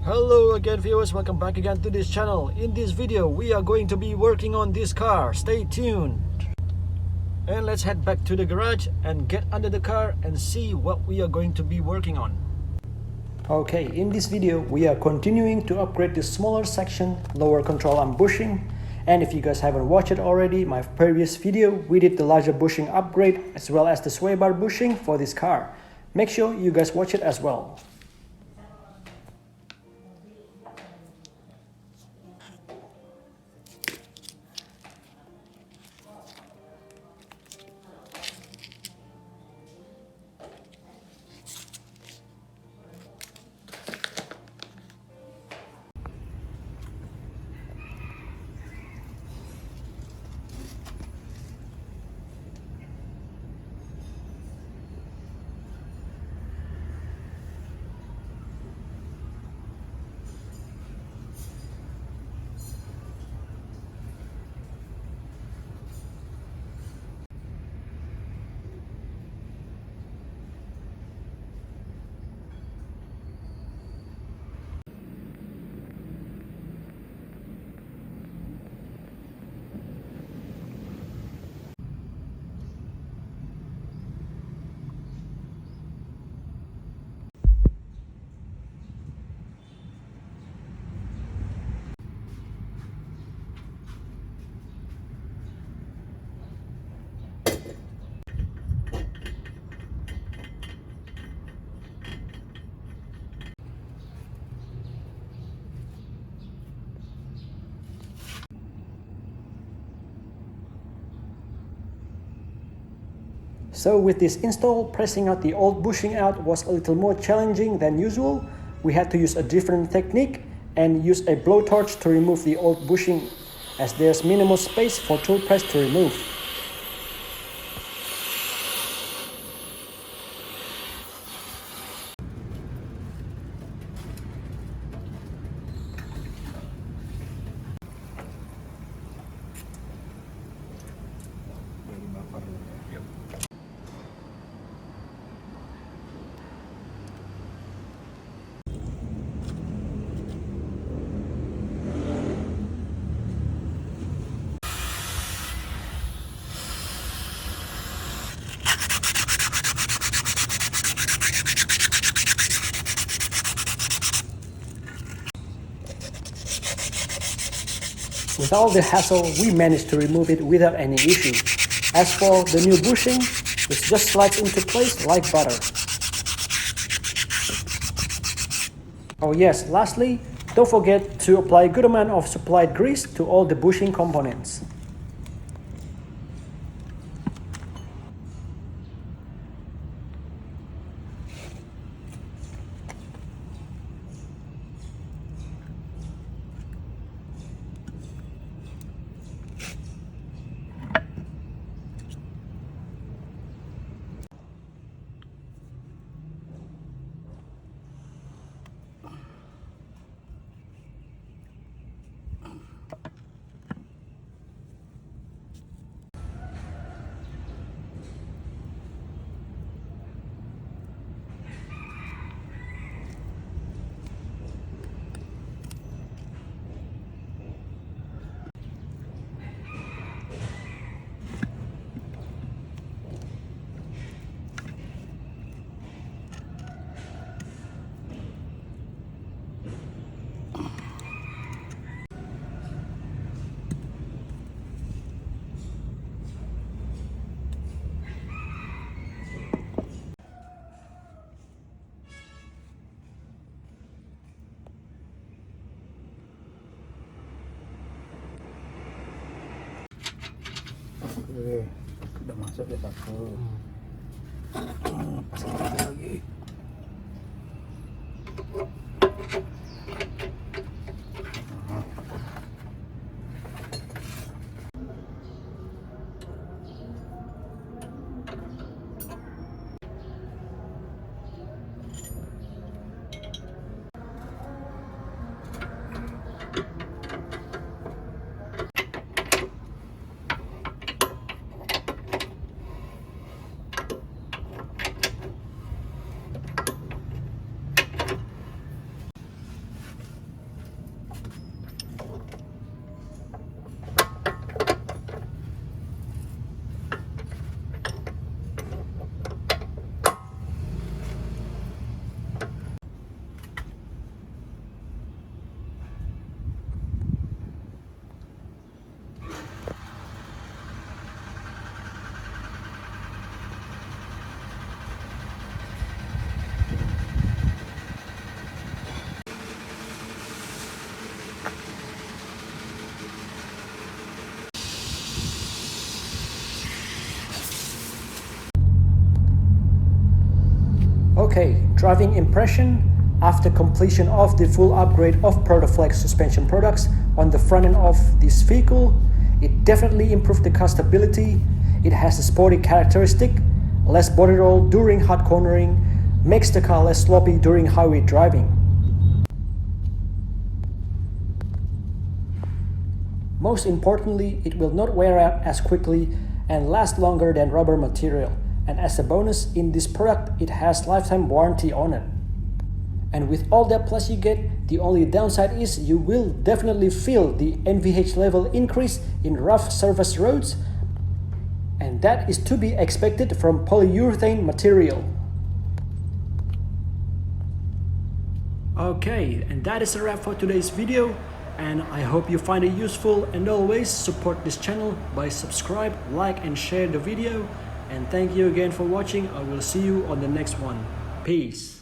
Hello again viewers, welcome back again to this channel. In this video we are going to be working on this car. Stay tuned. And let's head back to the garage and get under the car and see what we are going to be working on. Okay, in this video we are continuing to upgrade the smaller section, lower control arm bushing. And if you guys haven't watched it already, my previous video we did the larger bushing upgrade as well as the sway bar bushing for this car. Make sure you guys watch it as well. So with this install, pressing out the old bushing out was a little more challenging than usual. We had to use a different technique and use a blowtorch to remove the old bushing, as there's minimal space for tool press to remove. With all the hassle, we managed to remove it without any issue. As for the new bushing, it just slides into place like butter. Oh yes, lastly, don't forget to apply a good amount of supplied grease to all the bushing components. Oke, udah masuk ya satu. Pasang lagi. Okay, driving impression after completion of the full upgrade of Protoflex suspension products on the front end of this vehicle. It definitely improved the car stability. It has a sporty characteristic, less body roll during hard cornering, makes the car less sloppy during highway driving. Most importantly, it will not wear out as quickly and last longer than rubber material. And as a bonus, in this product, it has lifetime warranty on it. And with all that plus you get, the only downside is you will definitely feel the NVH level increase in rough surface roads, and that is to be expected from polyurethane material. Okay, and that is a wrap for today's video, and I hope you find it useful, and always support this channel by subscribe, like and share the video, and thank you again for watching. I will see you on the next one. Peace.